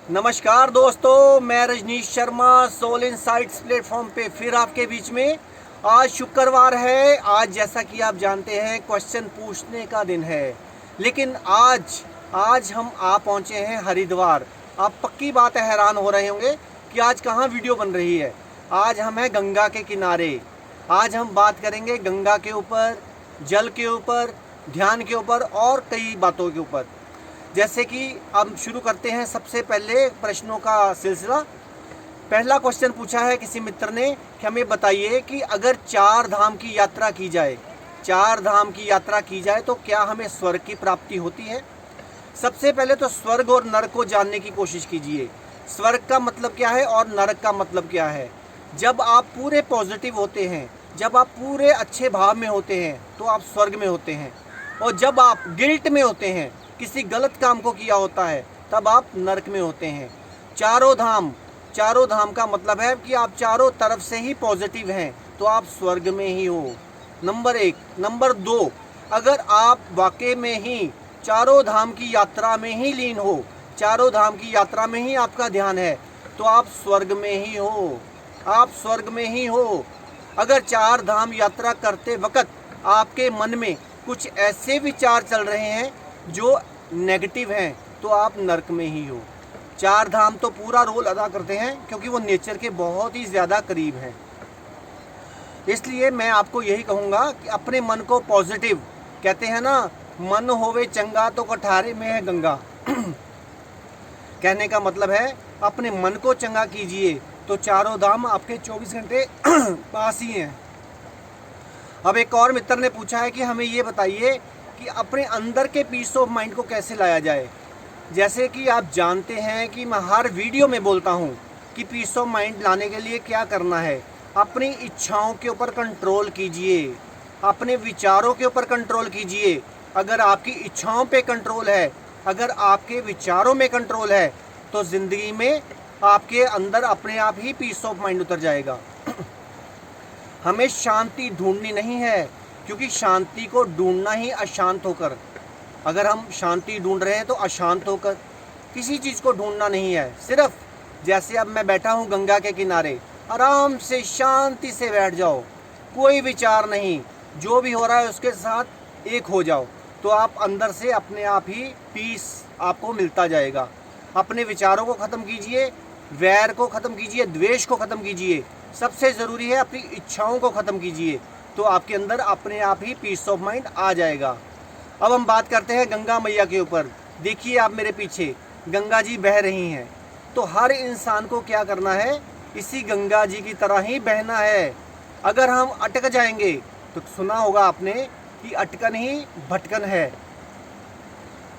नमस्कार दोस्तों, मैं Rajneesh Sharma Soul Insights platform पे फिर आपके बीच में। आज शुक्रवार है। आज जैसा कि आप जानते हैं क्वेश्चन पूछने का दिन है, लेकिन आज हम आ पहुंचे हैं हरिद्वार। आप पक्की बात है हैरान हो रहे होंगे कि आज कहाँ वीडियो बन रही है। आज हम हैं गंगा के किनारे। आज हम बात करेंगे गंगा के ऊपर, जल के ऊपर, ध्यान के ऊपर और कई बातों के ऊपर। जैसे कि अब शुरू करते हैं सबसे पहले प्रश्नों का सिलसिला। पहला क्वेश्चन पूछा है किसी मित्र ने कि हमें बताइए कि अगर 4 धाम की यात्रा की जाए, 4 धाम की यात्रा की जाए तो क्या हमें स्वर्ग की प्राप्ति होती है। सबसे पहले तो स्वर्ग और नरक को जानने की कोशिश कीजिए। स्वर्ग का मतलब क्या है और नरक का मतलब क्या है। जब आप पूरे पॉजिटिव होते हैं, जब आप पूरे अच्छे भाव में होते हैं तो आप स्वर्ग में होते हैं, और जब आप गिल्ट में होते हैं, किसी गलत काम को किया होता है, तब आप नरक में होते हैं। चारों धाम का मतलब है कि आप चारों तरफ से ही पॉजिटिव हैं तो आप स्वर्ग में ही हो। नंबर 1। नंबर 2, अगर आप वाकई में ही चारों धाम की यात्रा में ही लीन हो, चारों धाम की यात्रा में ही आपका ध्यान है, तो आप स्वर्ग में ही हो। आप स्वर्ग में ही हो। अगर 4 धाम यात्रा करते वक्त आपके मन में कुछ ऐसे विचार चल रहे हैं जो नेगेटिव हैं, तो आप नरक में ही हो। 4 धाम तो पूरा रोल अदा करते हैं क्योंकि वो नेचर के बहुत ही ज़्यादा करीब हैं। इसलिए मैं आपको यही कहूँगा कि अपने मन को पॉजिटिव, कहते हैं ना, मन होवे चंगा तो कठारे में है गंगा। कहने का मतलब है अपने मन को चंगा कीजिए तो चारों धाम आपके 24 घंटे पास ही हैं। अब एक और मित्र ने पूछा है कि हमें ये बताइए कि अपने अंदर के पीस ऑफ माइंड को कैसे लाया जाए। जैसे कि आप जानते हैं कि मैं हर वीडियो में बोलता हूँ कि पीस ऑफ माइंड लाने के लिए क्या करना है। अपनी इच्छाओं के ऊपर कंट्रोल कीजिए, अपने विचारों के ऊपर कंट्रोल कीजिए। अगर आपकी इच्छाओं पे कंट्रोल है, अगर आपके विचारों में कंट्रोल है, तो ज़िंदगी में आपके अंदर अपने आप ही पीस ऑफ माइंड उतर जाएगा। हमें शांति ढूंढनी नहीं है, क्योंकि शांति को ढूंढना ही अशांत होकर। अगर हम शांति ढूंढ रहे हैं तो अशांत होकर, किसी चीज़ को ढूंढना नहीं है। सिर्फ जैसे अब मैं बैठा हूँ गंगा के किनारे, आराम से शांति से बैठ जाओ, कोई विचार नहीं, जो भी हो रहा है उसके साथ एक हो जाओ, तो आप अंदर से अपने आप ही पीस आपको मिलता जाएगा। अपने विचारों को ख़त्म कीजिए, वैर को ख़त्म कीजिए, द्वेष को ख़त्म कीजिए। सबसे ज़रूरी है अपनी इच्छाओं को ख़त्म कीजिए, तो आपके अंदर अपने आप ही पीस ऑफ माइंड आ जाएगा। अब हम बात करते हैं गंगा मैया के ऊपर। देखिए आप मेरे पीछे गंगा जी बह रही हैं, तो हर इंसान को क्या करना है, इसी गंगा जी की तरह ही बहना है। अगर हम अटक जाएंगे, तो सुना होगा आपने कि अटकन ही भटकन है।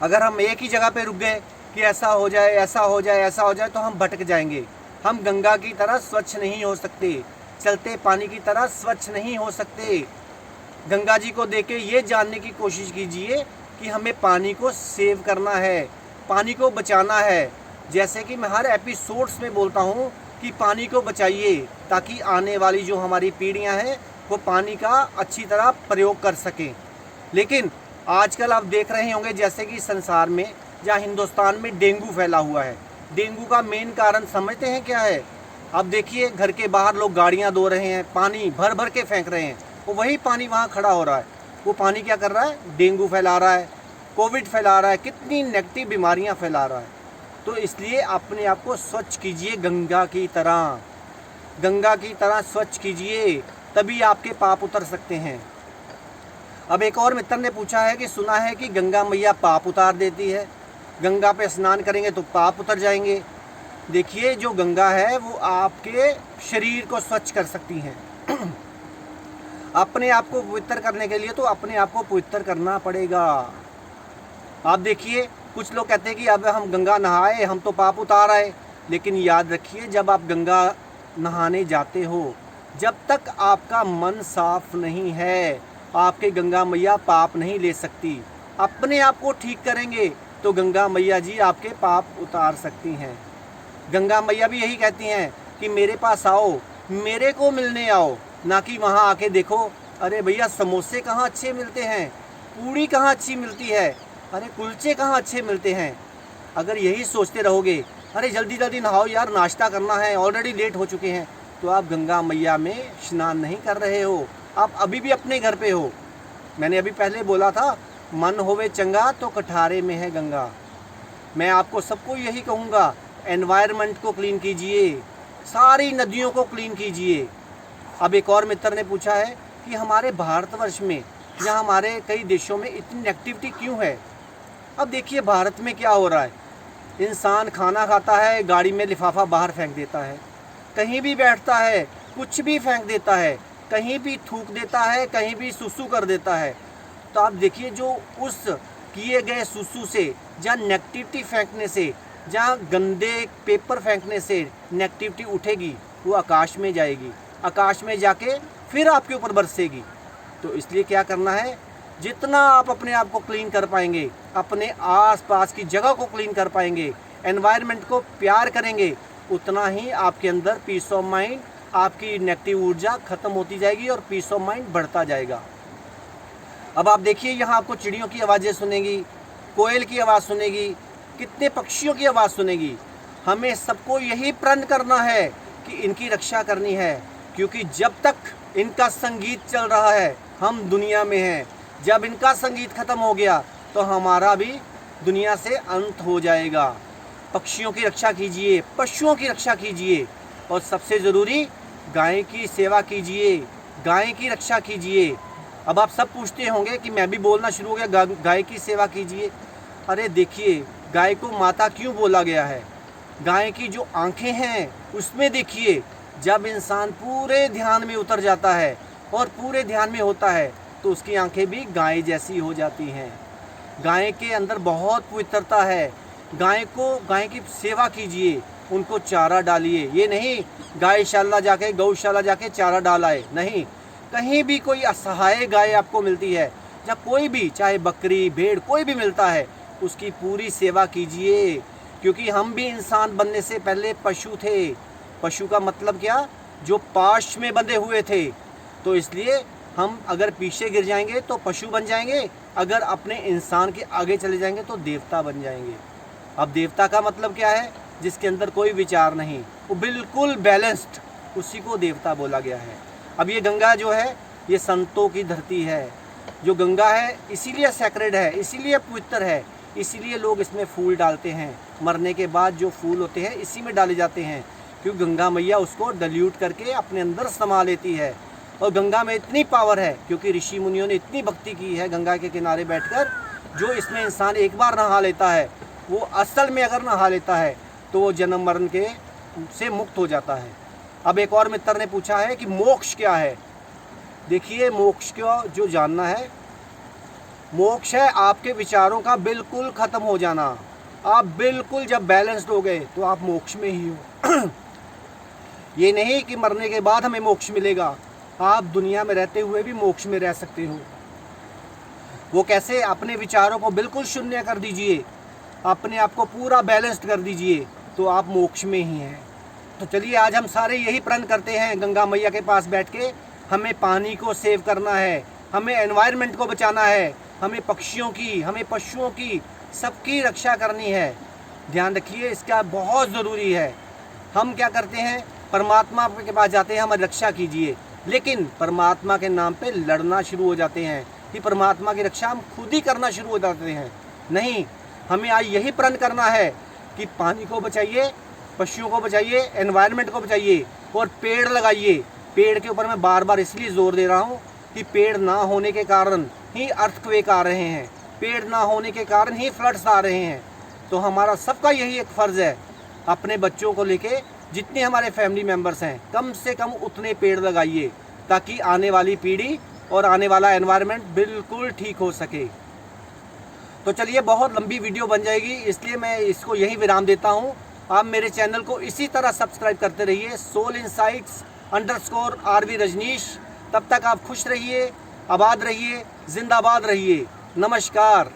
अगर हम एक ही जगह पे रुक गए कि ऐसा हो जाए, ऐसा हो जाए, ऐसा हो जाए, तो हम भटक जाएंगे। हम गंगा की तरह स्वच्छ नहीं हो सकते, चलते पानी की तरह स्वच्छ नहीं हो सकते। गंगा जी को देख के ये जानने की कोशिश कीजिए कि हमें पानी को सेव करना है, पानी को बचाना है। जैसे कि मैं हर एपिसोड्स में बोलता हूँ कि पानी को बचाइए, ताकि आने वाली जो हमारी पीढ़ियाँ हैं वो पानी का अच्छी तरह प्रयोग कर सकें। लेकिन आजकल आप देख रहे होंगे जैसे कि संसार में, जहाँ हिंदुस्तान में डेंगू फैला हुआ है। डेंगू का मेन कारण समझते हैं क्या है? अब देखिए घर के बाहर लोग गाड़ियाँ धो रहे हैं, पानी भर भर के फेंक रहे हैं, वो वही पानी वहाँ खड़ा हो रहा है। वो पानी क्या कर रहा है? डेंगू फैला रहा है, कोविड फैला रहा है, कितनी नेगेटिव बीमारियाँ फैला रहा है। तो इसलिए अपने आप को स्वच्छ कीजिए, गंगा की तरह स्वच्छ कीजिए, तभी आपके पाप उतर सकते हैं। अब एक और मित्र ने पूछा है कि सुना है कि गंगा मैया पाप उतार देती है, गंगा पे स्नान करेंगे तो पाप उतर जाएंगे। देखिए जो गंगा है वो आपके शरीर को स्वच्छ कर सकती हैं। अपने आप को पवित्र करने के लिए तो अपने आप को पवित्र करना पड़ेगा। आप देखिए कुछ लोग कहते हैं कि अब हम गंगा नहाए हम तो पाप उतार आए, लेकिन याद रखिए जब आप गंगा नहाने जाते हो, जब तक आपका मन साफ नहीं है, आपके गंगा मैया पाप नहीं ले सकती। अपने आप को ठीक करेंगे तो गंगा मैया जी आपके पाप उतार सकती हैं। गंगा मैया भी यही कहती हैं कि मेरे पास आओ, मेरे को मिलने आओ, ना कि वहाँ आके देखो अरे भैया समोसे कहाँ अच्छे मिलते हैं, पूड़ी कहाँ अच्छी मिलती है, अरे कुलचे कहाँ अच्छे मिलते हैं। अगर यही सोचते रहोगे अरे जल्दी जल्दी नहाओ यार, नाश्ता करना है, ऑलरेडी लेट हो चुके हैं। तो आप गंगा मैया में स्नान नहीं कर रहे हो, आप अभी भी अपने घर पे हो। मैंने अभी पहले बोला था, मन होवे चंगा तो कठारे में है गंगा। मैं आपको सबको यही कहूँगा, एनवायरनमेंट को क्लीन कीजिए, सारी नदियों को क्लीन कीजिए। अब एक और मित्र ने पूछा है कि हमारे भारतवर्ष में या हमारे कई देशों में इतनी नेगेटिविटी क्यों है। अब देखिए भारत में क्या हो रहा है, इंसान खाना खाता है, गाड़ी में लिफाफा बाहर फेंक देता है, कहीं भी बैठता है कुछ भी फेंक देता है, कहीं भी थूक देता है, कहीं भी सुसु कर देता है। तो आप देखिए जो उस किए गए सुसु से, जहाँ नेगेटिविटी फेंकने से, जहाँ गंदे पेपर फेंकने से नेगेटिविटी उठेगी, वो आकाश में जाएगी, आकाश में जाके फिर आपके ऊपर बरसेगी। तो इसलिए क्या करना है, जितना आप अपने आप को क्लीन कर पाएंगे, अपने आसपास की जगह को क्लीन कर पाएंगे, एनवायरनमेंट को प्यार करेंगे, उतना ही आपके अंदर पीस ऑफ माइंड, आपकी नेगेटिव ऊर्जा खत्म होती जाएगी और पीस ऑफ माइंड बढ़ता जाएगा। अब आप देखिए यहाँ आपको चिड़ियों की आवाज़ें सुनेगी, कोयल की आवाज़ सुनेगी, कितने पक्षियों की आवाज़ सुनेगी। हमें सबको यही प्रण करना है कि इनकी रक्षा करनी है, क्योंकि जब तक इनका संगीत चल रहा है हम दुनिया में हैं, जब इनका संगीत खत्म हो गया तो हमारा भी दुनिया से अंत हो जाएगा। पक्षियों की रक्षा कीजिए, पशुओं की रक्षा कीजिए, और सबसे ज़रूरी गाय की सेवा कीजिए, गाय की रक्षा कीजिए। अब आप सब पूछते होंगे कि मैं भी बोलना शुरू हो गया, गाय की सेवा कीजिए। अरे देखिए, गाय को माता क्यों बोला गया है? गाय की जो आंखें हैं उसमें देखिए, जब इंसान पूरे ध्यान में उतर जाता है और पूरे ध्यान में होता है तो उसकी आंखें भी गाय जैसी हो जाती हैं। गाय के अंदर बहुत पवित्रता है। गाय की सेवा कीजिए, उनको चारा डालिए। ये नहीं गौशाला जाके चारा डालाए, नहीं। कहीं भी कोई असहाय गाय आपको मिलती है, या कोई भी, चाहे बकरी भेड़ कोई भी मिलता है, उसकी पूरी सेवा कीजिए, क्योंकि हम भी इंसान बनने से पहले पशु थे। पशु का मतलब क्या? जो पाश में बंधे हुए थे। तो इसलिए हम अगर पीछे गिर जाएंगे तो पशु बन जाएंगे, अगर अपने इंसान के आगे चले जाएंगे तो देवता बन जाएंगे। अब देवता का मतलब क्या है? जिसके अंदर कोई विचार नहीं, वो बिल्कुल बैलेंस्ड, उसी को देवता बोला गया है। अब ये गंगा जो है, ये संतों की धरती है। जो गंगा है इसीलिए सैक्रेड है, इसीलिए पवित्र है, इसीलिए लोग इसमें फूल डालते हैं। मरने के बाद जो फूल होते हैं इसी में डाले जाते हैं, क्योंकि गंगा मैया उसको डाइल्यूट करके अपने अंदर समा लेती है। और गंगा में इतनी पावर है क्योंकि ऋषि मुनियों ने इतनी भक्ति की है गंगा के किनारे बैठकर। जो इसमें इंसान एक बार नहा लेता है, वो असल में अगर नहा लेता है तो वो जन्म मरण के से मुक्त हो जाता है। अब एक और मित्र ने पूछा है कि मोक्ष क्या है। देखिए, मोक्ष को जो जानना है, मोक्ष है आपके विचारों का बिल्कुल ख़त्म हो जाना। आप बिल्कुल जब बैलेंस्ड हो गए तो आप मोक्ष में ही हो। ये नहीं कि मरने के बाद हमें मोक्ष मिलेगा, आप दुनिया में रहते हुए भी मोक्ष में रह सकते हो। वो कैसे? अपने विचारों को बिल्कुल शून्य कर दीजिए, अपने आप को पूरा बैलेंस्ड कर दीजिए, तो आप मोक्ष में ही हैं। तो चलिए आज हम सारे यही प्रण करते हैं, गंगा मैया के पास बैठ के हमें पानी को सेव करना है, हमें एनवायरनमेंट को बचाना है, हमें पक्षियों की, हमें पशुओं की, सबकी रक्षा करनी है। ध्यान रखिए, इसका बहुत ज़रूरी है। हम क्या करते हैं? परमात्मा के पास जाते हैं, हमारी रक्षा कीजिए, लेकिन परमात्मा के नाम पे लड़ना शुरू हो जाते हैं कि परमात्मा की रक्षा हम खुद ही करना शुरू हो जाते हैं। नहीं, हमें आज यही प्रण करना है कि पानी को बचाइए, पशुओं को बचाइए, एनवायरनमेंट को बचाइए और पेड़ लगाइए। पेड़ के ऊपर मैं बार बार इसलिए जोर दे रहा हूँ कि पेड़ ना होने के कारण ही अर्थक्वेक आ रहे हैं, पेड़ ना होने के कारण ही फ्लड्स आ रहे हैं। तो हमारा सबका यही एक फ़र्ज़ है, अपने बच्चों को लेके जितने हमारे फैमिली मेम्बर्स हैं, कम से कम उतने पेड़ लगाइए, ताकि आने वाली पीढ़ी और आने वाला एनवायरनमेंट बिल्कुल ठीक हो सके। तो चलिए, बहुत लंबी वीडियो बन जाएगी, इसलिए मैं इसको यहीं विराम देता हूँ। आप मेरे चैनल को इसी तरह सब्सक्राइब करते रहिए, सोल इनसाइट्स _RV रजनीश। तब तक आप खुश रहिए, आबाद रहिए, जिंदाबाद रहिए। नमस्कार।